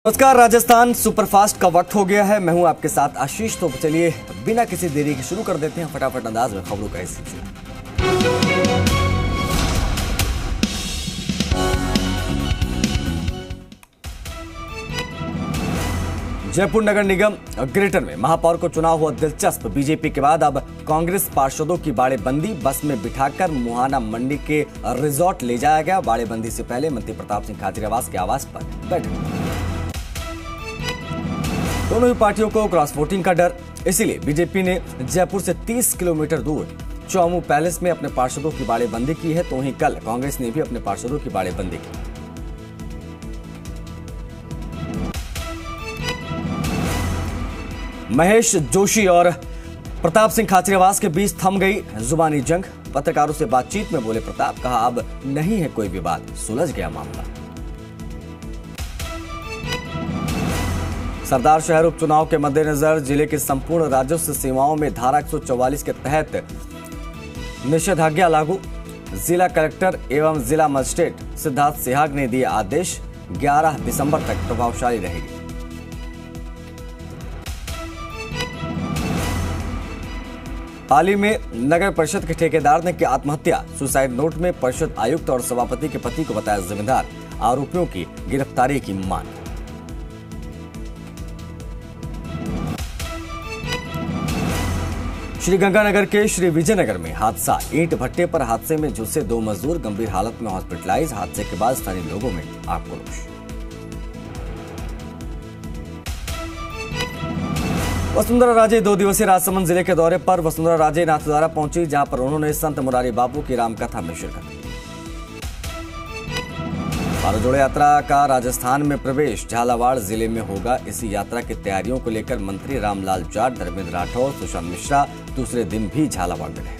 नमस्कार, राजस्थान सुपरफास्ट का वक्त हो गया है। मैं हूं आपके साथ आशीष। तो चलिए बिना किसी देरी के शुरू कर देते हैं फटाफट अंदाज में खबरों का सिलसिला। जयपुर नगर निगम ग्रेटर में महापौर को चुनाव हुआ दिलचस्प। बीजेपी के बाद अब कांग्रेस पार्षदों की बाड़ेबंदी। बस में बिठाकर मुहाना मंडी के रिजॉर्ट ले जाया गया। बाड़ेबंदी से पहले मंत्री प्रताप सिंह खाचरियावास के आवास पर बैठक। दोनों ही पार्टियों को क्रॉस वोटिंग का डर, इसीलिए बीजेपी ने जयपुर से 30 किलोमीटर दूर चौमू पैलेस में अपने पार्षदों की बाड़ेबंदी की है। तो वहीं कल कांग्रेस ने भी अपने पार्षदों की बाड़ेबंदी की। महेश जोशी और प्रताप सिंह खाचरियावास के बीच थम गई जुबानी जंग। पत्रकारों से बातचीत में बोले प्रताप, कहा अब नहीं है कोई विवाद, सुलझ गया मामला। सरदार शहर उपचुनाव के मद्देनजर जिले के संपूर्ण राजस्व सीमाओं में धारा 144 के तहत निषेधाज्ञा लागू। जिला कलेक्टर एवं जिला मजिस्ट्रेट सिद्धार्थ सिहाग ने दिए आदेश। 11 दिसंबर तक प्रभावशाली रहेगी। हाल ही में नगर परिषद के ठेकेदार ने की आत्महत्या। सुसाइड नोट में परिषद आयुक्त और सभापति के पति को बताया जिम्मेदार। आरोपियों की गिरफ्तारी की मांग। श्रीगंगानगर के श्री विजयनगर में हादसा। ईंट भट्टे पर हादसे में झुलसे 2 मजदूर गंभीर हालत में हॉस्पिटलाइज। हादसे के बाद स्थानीय लोगों में आक्रोश। वसुंधरा राजे 2 दिवसीय राजसमंद जिले के दौरे पर। वसुंधरा राजे नाथद्वारा पहुंची, जहां पर उन्होंने संत मुरारी बापू की रामकथा में शिरकत की। भारत जोड़ो यात्रा का राजस्थान में प्रवेश झालावाड़ जिले में होगा। इसी यात्रा की तैयारियों को लेकर मंत्री रामलाल जाट, धर्मेंद्र राठौर, सुशांत मिश्रा दूसरे दिन भी झालावाड़ में रहे।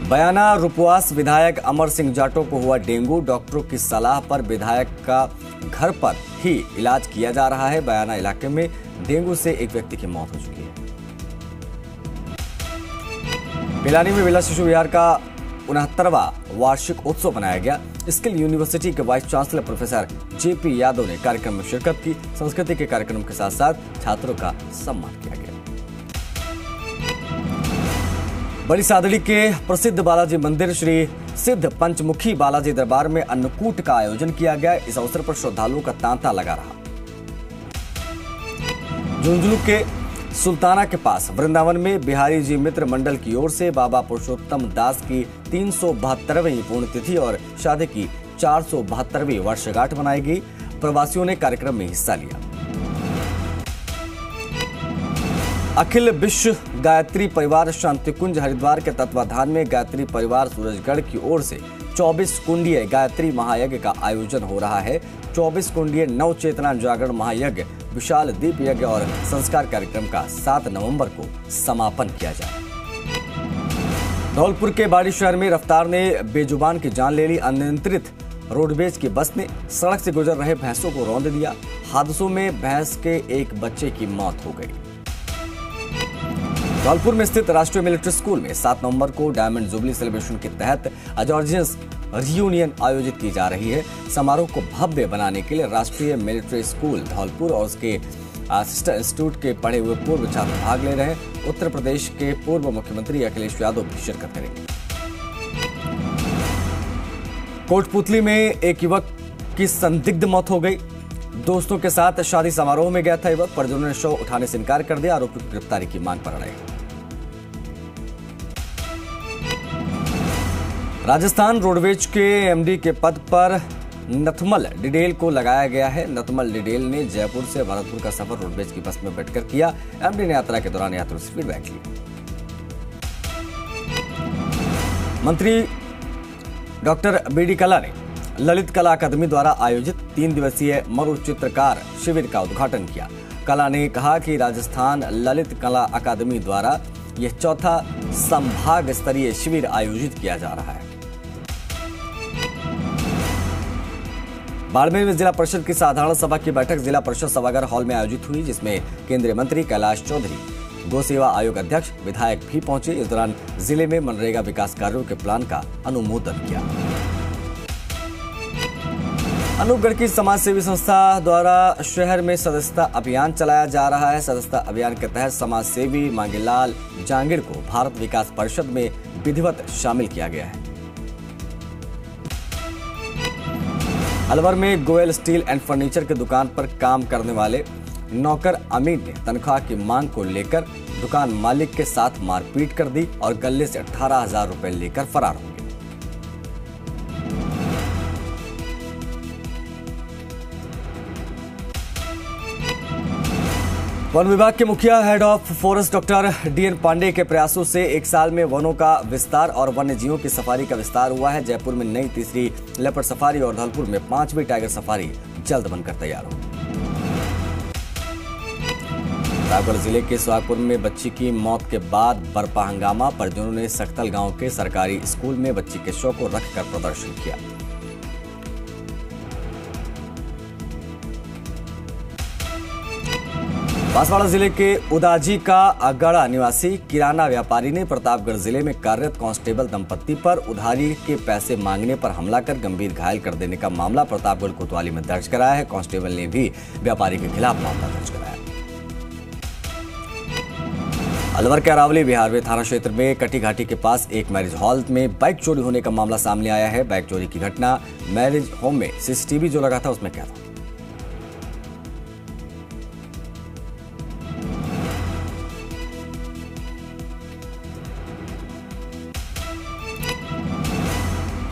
बयाना रुपवास विधायक अमर सिंह जाटव को हुआ डेंगू। डॉक्टरों की सलाह पर विधायक का घर पर ही इलाज किया जा रहा है। बयाना इलाके में डेंगू से एक व्यक्ति की मौत हो चुकी है। पिलानी में विला शिशु विहार का 69वां वार्षिक उत्सव मनाया गया। स्किल यूनिवर्सिटी के vice chancellor professor JP Yadav ने कार्यक्रम में शिरकत की। संस्कृति के कार्यक्रम के साथ साथ छात्रों का सम्मान किया गया। बड़ी सादड़ी के प्रसिद्ध बालाजी मंदिर श्री सिद्ध पंचमुखी बालाजी दरबार में अन्नकूट का आयोजन किया गया। इस अवसर पर श्रद्धालुओं का तांता लगा रहा। झुंझुनू के सुल्ताना के पास वृंदावन में बिहारी जी मित्र मंडल की ओर से बाबा पुरुषोत्तम दास की 372वीं पुण्यतिथि और शादी की 472वीं वर्षगांठ मनाई गई। प्रवासियों ने कार्यक्रम में हिस्सा लिया। अखिल विश्व गायत्री परिवार शांतिकुंज हरिद्वार के तत्वाधान में गायत्री परिवार सूरजगढ़ की ओर से 24 कुंडीय गायत्री महायज्ञ का आयोजन हो रहा है। 24 कुंडीय नव चेतना जागरण महायज्ञ विशाल दीप यज्ञ और संस्कार कार्यक्रम का 7 नवंबर को समापन किया जाए। धौलपुर के बाड़ी शहर में रफ्तार ने बेजुबान की जान ले ली। अनियंत्रित रोडवेज की बस ने सड़क से गुजर रहे भैंसों को रौंद दिया। हादसों में भैंस के एक बच्चे की मौत हो गई। धौलपुर में स्थित राष्ट्रीय मिलिट्री स्कूल में 7 नवंबर को डायमंड जुबली सेलिब्रेशन के तहत अजॉर्जियंस रियूनियन आयोजित की जा रही है। समारोह को भव्य बनाने के लिए राष्ट्रीय मिलिट्री स्कूल धौलपुर और उसके सिस्टर इंस्टीट्यूट के पढ़े हुए पूर्व छात्र भाग ले रहे हैं। उत्तर प्रदेश के पूर्व मुख्यमंत्री अखिलेश यादव भी शिरकत करेंगे। कोटपुतली में एक युवक की संदिग्ध मौत हो गई। दोस्तों के साथ शादी समारोह में गया था युवक। परिजनों ने शव उठाने से इनकार कर दिया। आरोपी की गिरफ्तारी की मांग पर अड़े। राजस्थान रोडवेज के एमडी के पद पर नथमल डिडेल को लगाया गया है। नथमल डिडेल ने जयपुर से भरतपुर का सफर रोडवेज की बस में बैठकर किया। एमडी ने यात्रा के दौरान यात्रियों से फीडबैक ली। मंत्री डॉक्टर बीडी कल्ला ने ललित कला अकादमी द्वारा आयोजित 3 दिवसीय मरु चित्रकार शिविर का उद्घाटन किया। कला ने कहा कि राजस्थान ललित कला अकादमी द्वारा यह 4था संभाग स्तरीय शिविर आयोजित किया जा रहा है। बाड़मेर में जिला परिषद की साधारण सभा की बैठक जिला परिषद सभागार हॉल में आयोजित हुई, जिसमें केंद्रीय मंत्री कैलाश चौधरी, गौ सेवा आयोग अध्यक्ष, विधायक भी पहुंचे। इस दौरान जिले में मनरेगा विकास कार्यों के प्लान का अनुमोदन किया। अनूपगढ़ की समाज सेवी संस्था द्वारा शहर में सदस्यता अभियान चलाया जा रहा है। सदस्यता अभियान के तहत समाज सेवी मांगेलाल जांगिड़ को भारत विकास परिषद में विधिवत शामिल किया गया है। अलवर में गोयल स्टील एंड फर्नीचर की दुकान पर काम करने वाले नौकर अमीन ने तनख्वाह की मांग को लेकर दुकान मालिक के साथ मारपीट कर दी और गले से 18,000 रुपए लेकर फरार हो गए। वन विभाग के मुखिया head of forest doctor DN Pandey के प्रयासों से एक साल में वनों का विस्तार और वन्य जीवों की सफारी का विस्तार हुआ है। जयपुर में नई तीसरी लेपर्ड सफारी और धौलपुर में 5वीं टाइगर सफारी जल्द बनकर तैयार हो। प्रतापगढ़ जिले के सुहागपुर में बच्ची की मौत के बाद बरपा हंगामा। परिजनों ने सक्तल गांव के सरकारी स्कूल में बच्ची के शव को रखकर प्रदर्शन किया। बांसवाड़ा जिले के उदाजी का अगड़ा निवासी किराना व्यापारी ने प्रतापगढ़ जिले में कार्यरत कांस्टेबल दंपत्ति पर उधारी के पैसे मांगने पर हमला कर गंभीर घायल कर देने का मामला प्रतापगढ़ कोतवाली में दर्ज कराया है। कांस्टेबल ने भी व्यापारी के खिलाफ मामला दर्ज कराया। अलवर के अरावली बिहारवे थाना क्षेत्र में कटी घाटी के पास एक मैरिज हॉल में बाइक चोरी होने का मामला सामने आया है। बाइक चोरी की घटना मैरिज होम में सीसीटीवी जो लगा था उसमें क्या था।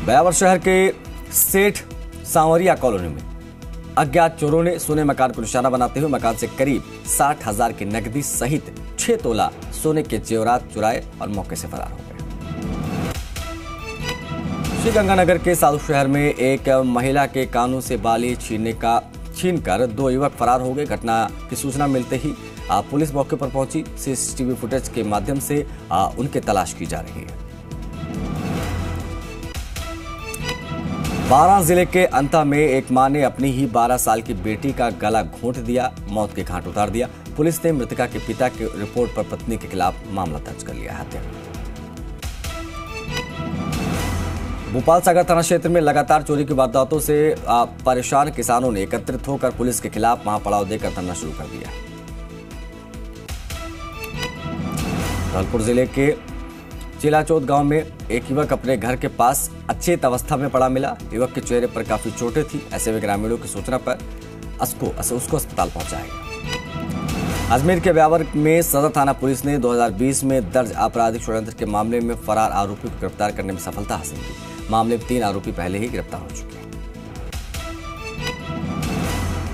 बयावर शहर के सेठ सांवरिया कॉलोनी में अज्ञात चोरों ने सोने मकान को निशाना बनाते हुए मकान से करीब 60,000 की नकदी सहित 6 तोला सोने के जेवरात चुराए और मौके से फरार हो गए। श्रीगंगानगर के साधु शहर में एक महिला के कानों से बाली छीनकर 2 युवक फरार हो गए। घटना की सूचना मिलते ही पुलिस मौके पर पहुंची। सीसीटीवी फुटेज के माध्यम से उनकी तलाश की जा रही है। बारां जिले के अंता में एक मां ने अपनी ही 12 साल की बेटी का गला घोंट दिया, मौत के घाट उतार दिया। पुलिस ने मृतका के पिता की रिपोर्ट पर पत्नी के खिलाफ मामला दर्ज कर लिया है। भोपाल सागर थाना क्षेत्र में लगातार चोरी की वारदातों से परेशान किसानों ने एकत्रित होकर पुलिस के खिलाफ महापड़ाव देकर धरना शुरू कर दिया। धौलपुर जिले के चिलाचौथ गांव में एक युवक अपने घर के पास अचेत अवस्था में पड़ा मिला। युवक के चेहरे पर काफी चोटें थी। ऐसे में ग्रामीणों की सूचना पर उसको अस्पताल पहुंचाया गया। अजमेर के ब्यावर में सदर थाना पुलिस ने 2020 में दर्ज आपराधिक षड्यंत्र के मामले में फरार आरोपी को गिरफ्तार करने में सफलता हासिल की। मामले में 3 आरोपी पहले ही गिरफ्तार हो चुके हैं।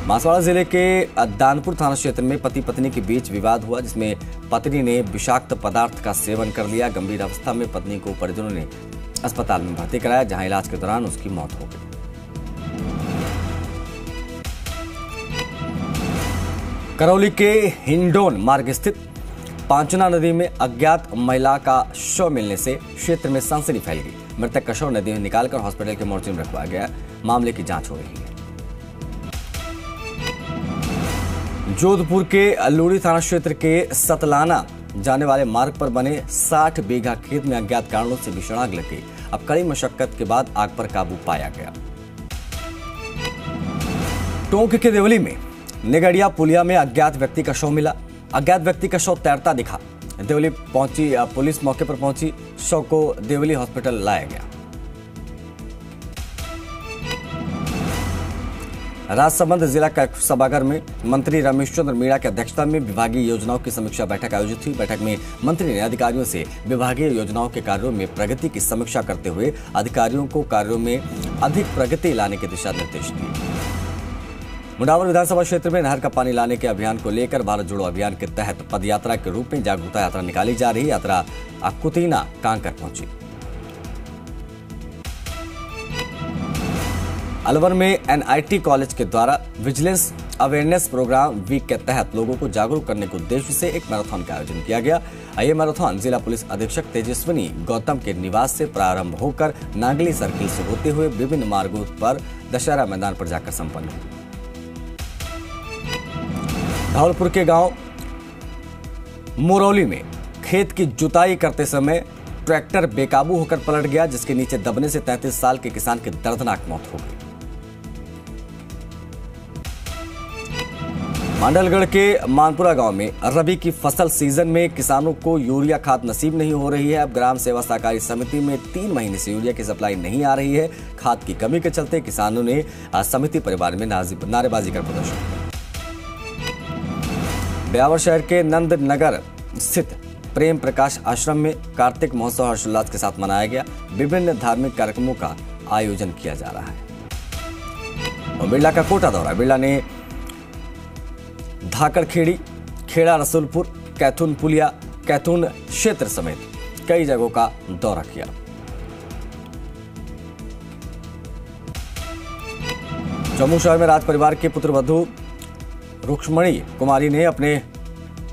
बांसवाड़ा जिले के दानपुर थाना क्षेत्र में पति पत्नी के बीच विवाद हुआ, जिसमें पत्नी ने विषाक्त पदार्थ का सेवन कर लिया। गंभीर अवस्था में पत्नी को परिजनों ने अस्पताल में भर्ती कराया, जहां इलाज के दौरान उसकी मौत हो गई। करौली के हिंडोन मार्ग स्थित पांचना नदी में अज्ञात महिला का शव मिलने से क्षेत्र में सनसनी फैल गई। मृतक का शव नदी में निकालकर हॉस्पिटल के मोर्चे में रखवाया गया। मामले की जांच हो रही है। जोधपुर के लूड़ी थाना क्षेत्र के सतलाना जाने वाले मार्ग पर बने 60 बीघा खेत में अज्ञात कारणों से भीषण आग लग गई। अब कड़ी मशक्कत के बाद आग पर काबू पाया गया। टोंक के देवली में निगड़िया पुलिया में अज्ञात व्यक्ति का शव मिला। अज्ञात व्यक्ति का शव तैरता दिखा। देवली पहुंची पुलिस मौके पर पहुंची। शव को देवली हॉस्पिटल लाया गया। राजसमंद जिला कलेक्टर सभागार में मंत्री रमेश चंद्र मीणा की अध्यक्षता में विभागीय योजनाओं की समीक्षा बैठक आयोजित हुई। बैठक में मंत्री ने अधिकारियों से विभागीय योजनाओं के कार्यों में प्रगति की समीक्षा करते हुए अधिकारियों को कार्यों में अधिक प्रगति लाने के दिशा निर्देश दिए। मुंडावर विधानसभा क्षेत्र में नहर का पानी लाने के अभियान को लेकर भारत जोड़ो अभियान के तहत पदयात्रा के रूप में जागरूकता यात्रा निकाली जा रही। यात्रा कुतीना कांकर पहुंची। अलवर में एनआईटी कॉलेज के द्वारा विजिलेंस अवेयरनेस प्रोग्राम वीक के तहत लोगों को जागरूक करने के उद्देश्य से एक मैराथन का आयोजन किया गया। यह मैराथन जिला पुलिस अधीक्षक तेजस्विनी गौतम के निवास से प्रारंभ होकर नागली सर्किल से होते हुए विभिन्न मार्गों पर दशहरा मैदान पर जाकर संपन्न हुई। धौलपुर के गांव मुरौली में खेत की जुताई करते समय ट्रैक्टर बेकाबू होकर पलट गया, जिसके नीचे दबने से 33 साल के किसान की दर्दनाक मौत हो गई। मांडलगढ़ के मानपुरा गांव में रबी की फसल सीजन में किसानों को यूरिया खाद नसीब नहीं हो रही है। अब ग्राम सेवा सहकारी समिति में 3 महीने से यूरिया की सप्लाई नहीं आ रही है। खाद की कमी के चलते किसानों ने समिति परिवार में नारेबाजी कर प्रदर्शन किया। ब्यावर शहर के नंद नगर स्थित प्रेम प्रकाश आश्रम में कार्तिक महोत्सव हर्षोल्लास के साथ मनाया गया। विभिन्न धार्मिक कार्यक्रमों का आयोजन किया जा रहा है। और बिरला का कोटा दौरा। बिरला ने धाकड़खेड़ी, खेड़ा रसूलपुर, कैथून पुलिया, कैथून क्षेत्र समेत कई जगहों का दौरा किया। जम्मू शहर में राज परिवार के पुत्रवधू रुक्मणी कुमारी ने अपने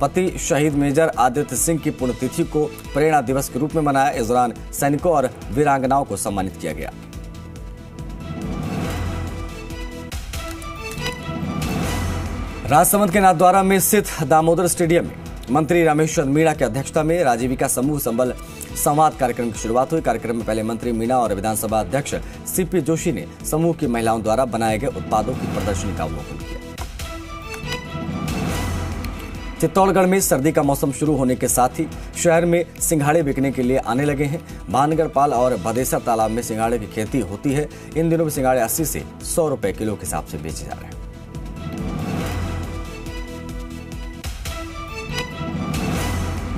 पति शहीद मेजर आदित्य सिंह की पुण्यतिथि को प्रेरणा दिवस के रूप में मनाया। इस दौरान सैनिकों और वीरांगनाओं को सम्मानित किया गया। राजसमंद के नाथद्वारा में स्थित दामोदर स्टेडियम में मंत्री रामेश्वर मीणा की अध्यक्षता में राजीविका समूह संबल संवाद कार्यक्रम की शुरुआत हुई। कार्यक्रम में पहले मंत्री मीणा और विधानसभा अध्यक्ष सीपी जोशी ने समूह की महिलाओं द्वारा बनाए गए उत्पादों की प्रदर्शनी का अवलोकन किया। चित्तौड़गढ़ में सर्दी का मौसम शुरू होने के साथ ही शहर में सिंघाड़े बिकने के लिए आने लगे हैं। भानगढ़ पाल और भदेसर तालाब में सिंघाड़े की खेती होती है। इन दिनों में सिंघाड़े 80 से 100 रुपए किलो के हिसाब से बेचे जा रहे हैं।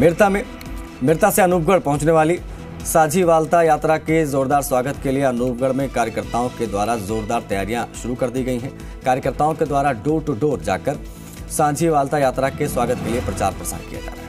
मेरता से अनूपगढ़ पहुंचने वाली साझीवालता यात्रा के जोरदार स्वागत के लिए अनूपगढ़ में कार्यकर्ताओं के द्वारा जोरदार तैयारियां शुरू कर दी गई हैं। कार्यकर्ताओं के द्वारा डोर टू डोर जाकर साझीवालता यात्रा के स्वागत के लिए प्रचार प्रसार किया जा रहा है।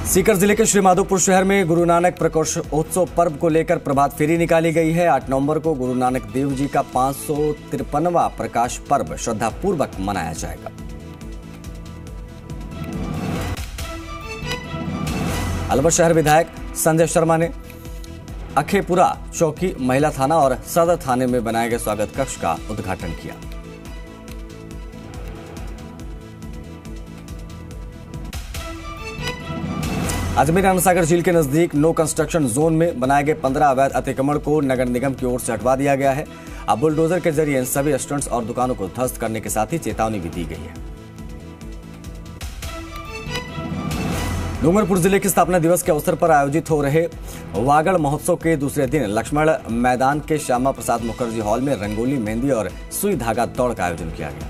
सीकर जिले के श्रीमाधोपुर शहर में गुरु नानक प्रकाशोत्सव पर्व को लेकर प्रभात फेरी निकाली गई है। 8 नवंबर को गुरु नानक देव जी का 553वां प्रकाश पर्व श्रद्धापूर्वक मनाया जाएगा। अलवर शहर विधायक संजय शर्मा ने अखेपुरा चौकी, महिला थाना और सदर थाने में बनाए गए स्वागत कक्ष का उद्घाटन किया। अजमेर आनंद झील के नजदीक नो कंस्ट्रक्शन जोन में बनाए गए 15 अवैध अतिक्रमण को नगर निगम की ओर से हटवा दिया गया है। अब बुलडोजर के जरिए इन सभी रेस्टोरेंट्स और दुकानों को ध्वस्त करने के साथ ही चेतावनी भी दी गई है। डूंगरपुर जिले के स्थापना दिवस के अवसर पर आयोजित हो रहे वागड़ महोत्सव के दूसरे दिन लक्ष्मण मैदान के श्यामा प्रसाद मुखर्जी हॉल में रंगोली, मेहंदी और सुई धागा दौड़ का आयोजन किया गया।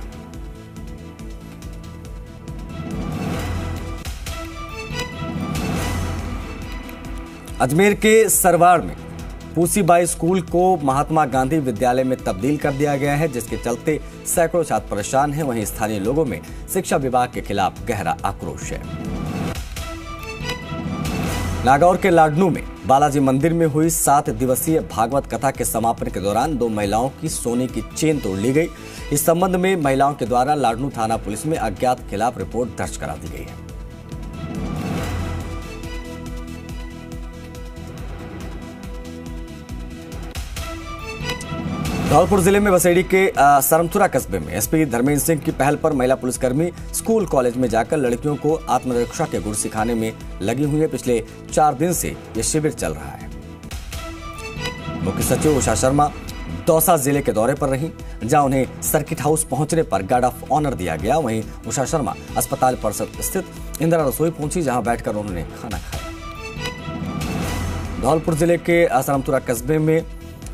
अजमेर के सरवाड़ में पूसीबाई स्कूल को महात्मा गांधी विद्यालय में तब्दील कर दिया गया है, जिसके चलते सैकड़ों छात्र परेशान हैं। वहीं स्थानीय लोगों में शिक्षा विभाग के खिलाफ गहरा आक्रोश है। नागौर के लाडनू में बालाजी मंदिर में हुई 7 दिवसीय भागवत कथा के समापन के दौरान 2 महिलाओं की सोने की चेन तोड़ ली गई। इस संबंध में महिलाओं के द्वारा लाडनू थाना पुलिस में अज्ञात के खिलाफ रिपोर्ट दर्ज करा दी गई है। धौलपुर जिले में बसेड़ी के सरमथुरा कस्बे में एसपी धर्मेंद्र सिंह की पहल पर महिला पुलिसकर्मी स्कूल कॉलेज में जाकर लड़कियों को आत्मरक्षा के गुर सिखाने में लगी हुई है। पिछले 4 दिन से यह शिविर चल रहा है। मुख्य सचिव उषा शर्मा दौसा जिले के दौरे पर रहीं, जहां उन्हें सर्किट हाउस पहुंचने पर गार्ड ऑफ ऑनर दिया गया। वहीं उषा शर्मा अस्पताल परिसर स्थित इंदिरा रसोई पहुंची, जहां बैठकर उन्होंने खाना खाया। धौलपुर जिले के सरमथुरा कस्बे में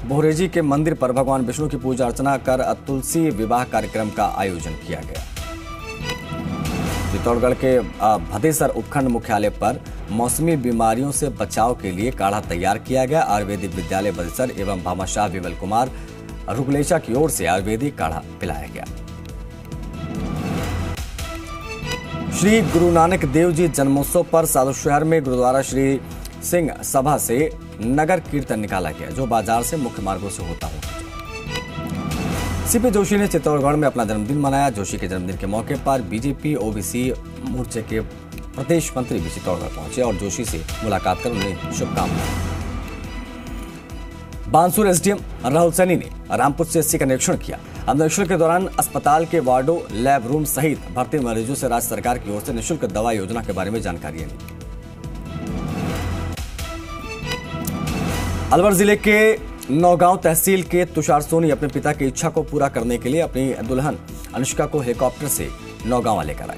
बोहरेजी के मंदिर पर भगवान विष्णु की पूजा अर्चना कर तुलसी विवाह कार्यक्रम का आयोजन किया गया। चित्तौड़गढ़ के भदेसर उपखंड मुख्यालय पर मौसमी बीमारियों से बचाव के लिए काढ़ा तैयार किया गया। आयुर्वेदिक विद्यालय भदेसर एवं भामाशाह विमल कुमार रुगलेचा की ओर से आयुर्वेदिक काढ़ा पिलाया गया। श्री गुरु नानक देव जी जन्मोत्सव पर साधु शहर में गुरुद्वारा श्री सिंह सभा से नगर कीर्तन निकाला गया, जो बाजार से मुख्य मार्गों से होता हो। सीपी जोशी ने चित्तौड़गढ़ में अपना जन्मदिन मनाया। जोशी के जन्मदिन के मौके पर बीजेपी ओबीसी मोर्चे के प्रदेश मंत्री भी चित्तौड़गढ़ पहुंचे और जोशी से मुलाकात कर उन्हें शुभकामनाएं। बानसूर एसडीएम राहुल सैनी ने रामपुर सीएचसी का निरीक्षण किया। निरीक्षण के दौरान अस्पताल के वार्डो, लैब रूम सहित भर्ती मरीजों से राज्य सरकार की ओर से निःशुल्क दवा योजना के बारे में जानकारी ली। अलवर जिले के नौगांव तहसील के तुषार सोनी अपने पिता की इच्छा को पूरा करने के लिए अपनी दुल्हन अनुष्का को हेलीकॉप्टर से नौगांव लेकर आए।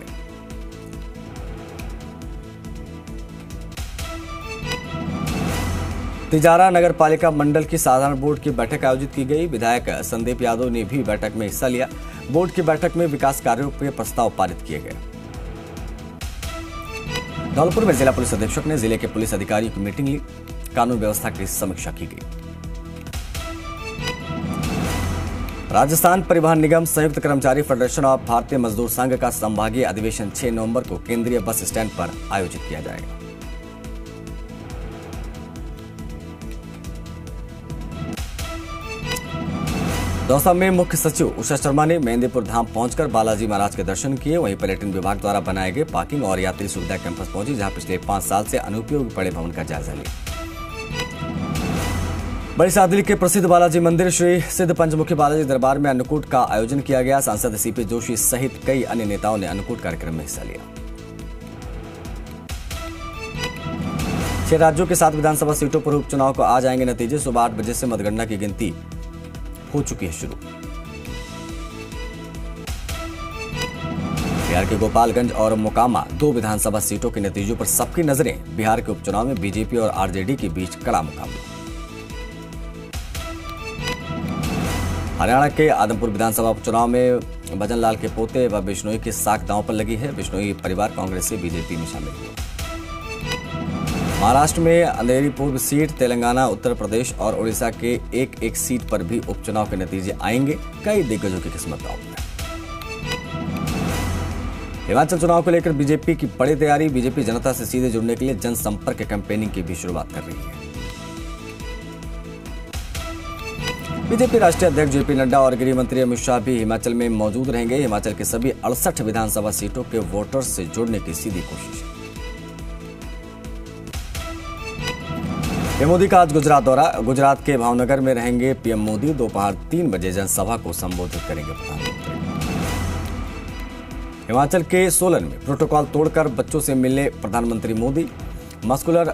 तिजारा नगर पालिका मंडल की साधारण बोर्ड की बैठक आयोजित की गई। विधायक संदीप यादव ने भी बैठक में हिस्सा लिया। बोर्ड की बैठक में विकास कार्यों के प्रस्ताव पारित किए गए। धौलपुर में जिला पुलिस अधीक्षक ने जिले के पुलिस अधिकारियों की मीटिंग ली। कानून व्यवस्था की समीक्षा की गई। राजस्थान परिवहन निगम संयुक्त कर्मचारी फेडरेशन ऑफ भारतीय मजदूर संघ का संभागीय अधिवेशन 6 नवंबर को केंद्रीय बस स्टैंड पर आयोजित किया जाएगा। दौसा में मुख्य सचिव उषा शर्मा ने मेहंदीपुर धाम पहुंचकर बालाजी महाराज के दर्शन किए। वहीं पर्यटन विभाग द्वारा बनाए गए पार्किंग और यात्री सुविधा कैंपस पहुंची, जहां पिछले 5 साल से अनुपयोगी पड़े भवन का जायजा लिया। बड़ी सादली के प्रसिद्ध बालाजी मंदिर श्री सिद्ध पंचमुखी बालाजी दरबार में अन्नकूट का आयोजन किया गया। सांसद सीपी जोशी सहित कई अन्य नेताओं ने अन्नकूट कार्यक्रम में हिस्सा लिया। 6 राज्यों के 7 विधानसभा सीटों पर उपचुनाव को आज आएंगे नतीजे। सुबह 8 बजे से मतगणना की गिनती हो चुकी है शुरू। बिहार के गोपालगंज और मोकामा 2 विधानसभा सीटों के नतीजों पर सबकी नजरें। बिहार के उपचुनाव में बीजेपी और आरजेडी के बीच कड़ा मुकाबला। हरियाणा के आदमपुर विधानसभा उपचुनाव में भजन लाल के पोते व बिश्नोई की साख दांव पर लगी है। बिश्नोई परिवार कांग्रेस से बीजेपी में शामिल हुआ। महाराष्ट्र में अंधेरी पूर्व सीट, तेलंगाना, उत्तर प्रदेश और ओडिशा के एक सीट पर भी उपचुनाव के नतीजे आएंगे। कई दिग्गजों की किस्मत दांव पर। हिमाचल चुनाव को लेकर बीजेपी की बड़ी तैयारी। बीजेपी जनता से सीधे जुड़ने के लिए जनसंपर्क कैंपेनिंग की भी शुरुआत कर रही है। बीजेपी राष्ट्रीय अध्यक्ष जेपी नड्डा और गृह मंत्री अमित शाह भी हिमाचल में मौजूद रहेंगे। हिमाचल के सभी 68 विधानसभा सीटों के वोटर्स से जुड़ने की सीधी कोशिश है। पीएम मोदी का आज गुजरात दौरा। गुजरात के भावनगर में रहेंगे पीएम मोदी। दोपहर 3 बजे जनसभा को संबोधित करेंगे प्रधानमंत्री। हिमाचल के सोलन में प्रोटोकॉल तोड़कर बच्चों से मिले प्रधानमंत्री मोदी। मस्कुलर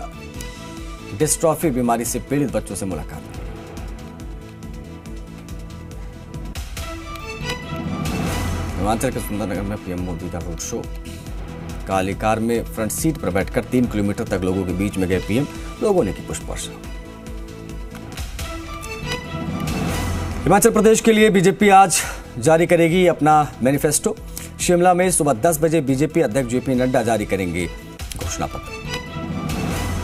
डिस्ट्रॉफी बीमारी से पीड़ित बच्चों से मुलाकात की। हिमाचल के सुंदरनगर में पीएम मोदी का रोड शो। काली कार में फ्रंट सीट पर बैठकर 3 किलोमीटर तक लोगों के बीच में गए पीएम। लोगों ने की पुष्प वर्षा। हिमाचल प्रदेश के लिए बीजेपी आज जारी करेगी अपना मैनिफेस्टो। शिमला में सुबह 10 बजे बीजेपी अध्यक्ष जेपी नड्डा जारी करेंगे घोषणा पत्र।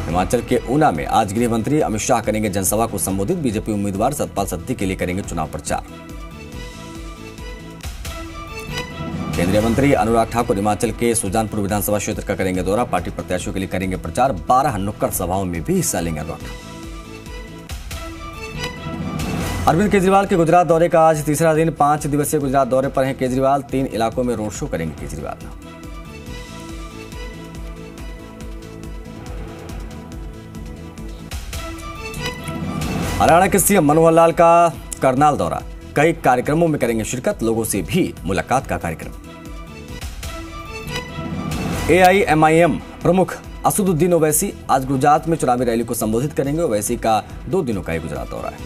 हिमाचल के ऊना में आज गृह मंत्री अमित शाह करेंगे जनसभा को संबोधित। बीजेपी उम्मीदवार सतपाल सत्ती के लिए करेंगे चुनाव प्रचार। केंद्रीय मंत्री अनुराग ठाकुर हिमाचल के सुजानपुर विधानसभा क्षेत्र का करेंगे दौरा। पार्टी प्रत्याशियों के लिए करेंगे प्रचार। 12 नुक्कड़ सभाओं में भी हिस्सा लेंगे अनुराग ठाकुर। अरविंद केजरीवाल के गुजरात दौरे का आज तीसरा दिन। 5 दिवसीय गुजरात दौरे पर हैं केजरीवाल। 3 इलाकों में रोड शो करेंगे केजरीवाल। हरियाणा के सीएम मनोहर लाल का करनाल दौरा। कई कार्यक्रमों में करेंगे शिरकत। लोगों से भी मुलाकात का कार्यक्रम। AIMIM प्रमुख असदुद्दीन ओवैसी आज गुजरात में चुनावी रैली को संबोधित करेंगे। ओवैसी का 2 दिनों का गुजरात दौरा है।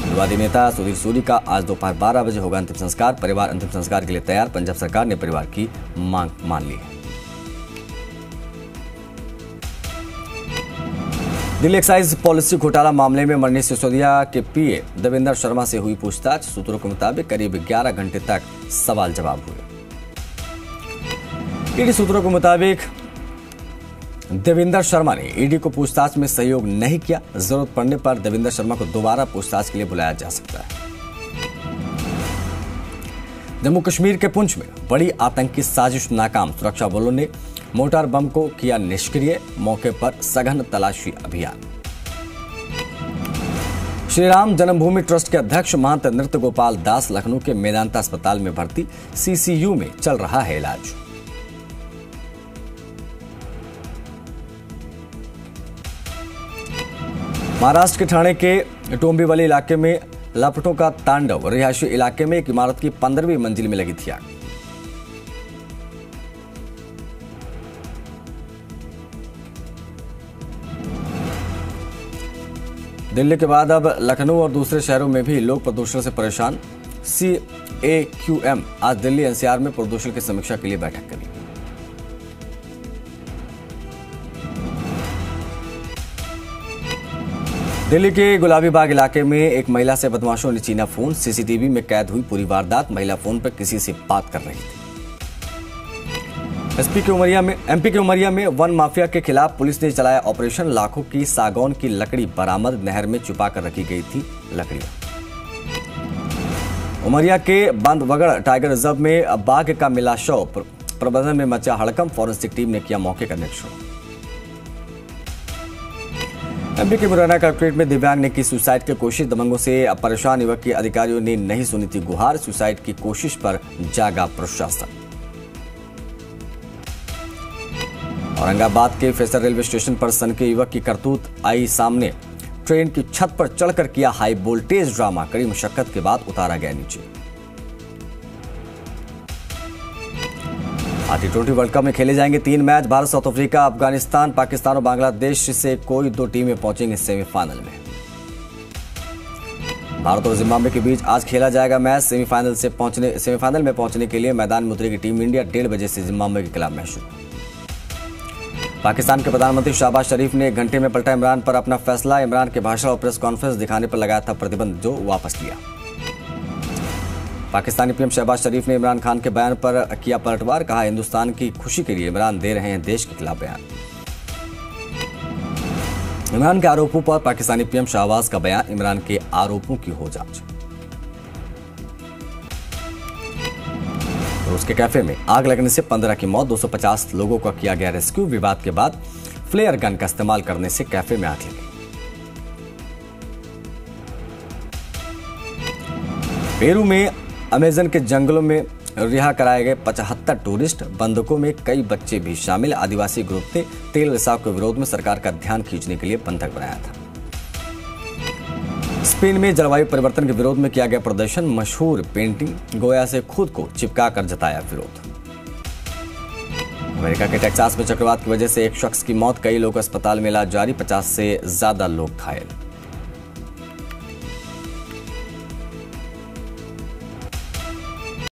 विवादी नेता सुधीर सूरी का आज दोपहर 12 बजे होगा अंतिम संस्कार। परिवार अंतिम संस्कार के लिए तैयार। पंजाब सरकार ने परिवार की मांग मान ली है। दिल्ली एक्साइज पॉलिसी घोटाला मामले में मनीष सिसोदिया के पीए देवेंद्र शर्मा से हुई पूछताछ। सूत्रों के मुताबिक करीब 11 घंटे तक सवाल जवाब हुए। ईडी सूत्रों के मुताबिक देवेंद्र शर्मा ने ईडी को पूछताछ में सहयोग नहीं किया। जरूरत पड़ने पर देवेंद्र शर्मा को दोबारा पूछताछ के लिए बुलाया जा सकता है। जम्मू कश्मीर के पुंछ में बड़ी आतंकी साजिश नाकाम। सुरक्षा बलों ने मोर्टार बम को किया निष्क्रिय। मौके पर सघन तलाशी अभियान। श्री राम जन्मभूमि ट्रस्ट के अध्यक्ष महंत नृत्य गोपाल दास लखनऊ के मेदांता अस्पताल में भर्ती। CCU में चल रहा है इलाज। महाराष्ट्र के ठाणे के डोंबिवली इलाके में लापतों का तांडव। रिहायशी इलाके में एक इमारत की 15वीं मंजिल में लगी थी आग। दिल्ली के बाद अब लखनऊ और दूसरे शहरों में भी लोग प्रदूषण से परेशान। CAQM आज दिल्ली NCR में प्रदूषण की समीक्षा के लिए बैठक करी। दिल्ली के गुलाबी बाग इलाके में एक महिला से बदमाशों ने छीना फोन। CCTV में कैद हुई पूरी वारदात। महिला फोन पर किसी से बात कर रही थी। MP के उमरिया में वन माफिया के खिलाफ पुलिस ने चलाया ऑपरेशन। लाखों की सागौन की लकड़ी बरामद। नहर में छुपा कर रखी गई थी लकड़ियां। उमरिया के बांधवगढ़ टाइगर रिजर्व में बाघ का मिला शव। प्रबंधन में मचा हड़कंप। फॉरेंसिक टीम ने किया मौके का निरीक्षण। MP के मुरैना कलेक्ट्रेट में दिव्यांग ने की सुसाइड की कोशिश। दबंगों से परेशान युवक की अधिकारियों ने नहीं सुनी थी गुहार। सुसाइड की कोशिश पर जागा प्रशासन। औरंगाबाद के फेसर रेलवे स्टेशन पर सन के युवक की करतूत आई सामने। ट्रेन की छत पर चढ़कर किया हाई वोल्टेज ड्रामा। कड़ी मशक्कत के बाद उतारा गया नीचे। T20 वर्ल्ड कप में खेले जाएंगे 3 match. Bharat, south Africa, Afghanistan, Pakistan और बांग्लादेश से कोई 2 टीमें पहुंचेंगी सेमीफाइनल में। भारत और जिम्बाब्वे के बीच आज खेला जाएगा मैच। सेमीफाइनल में पहुंचने के लिए मैदान में उतरेगी टीम इंडिया। 1:30 बजे से जिम्बाब्वे के खिलाफ मैच शुरू। पाकिस्तान के प्रधानमंत्री शहबाज शरीफ ने 1 घंटे में पलटा इमरान पर अपना फैसला। इमरान के भाषण और प्रेस कॉन्फ्रेंस दिखाने पर लगाया था प्रतिबंध, जो वापस लिया। पाकिस्तानी PM शहबाज शरीफ ने इमरान खान के बयान पर किया पलटवार। कहा, हिंदुस्तान की खुशी के लिए इमरान दे रहे हैं देश के खिलाफ बयान। इमरान के आरोपों पर पाकिस्तानी PM शहबाज का बयान। इमरान के आरोपों की हो जांच। रूस के कैफे में आग लगने से 15 की मौत। 250 लोगों का किया गया रेस्क्यू। विवाद के बाद फ्लेयर गन का इस्तेमाल करने से कैफे में आग लगी। पेरू में अमेजन के जंगलों में रिहा कराए गए 75 टूरिस्ट। बंधकों में कई बच्चे भी शामिल। आदिवासी ग्रुप ने तेल रिसाव के विरोध में सरकार का ध्यान खींचने के लिए बंधक बनाया था। स्पेन में जलवायु परिवर्तन के विरोध में किया गया प्रदर्शन। मशहूर पेंटिंग गोया से खुद को चिपकाकर जताया विरोध। अमेरिका के टेक्सास में चक्रवात की वजह से एक शख्स की मौत। कई लोग अस्पताल में इलाज जारी। 50 से ज्यादा लोग घायल।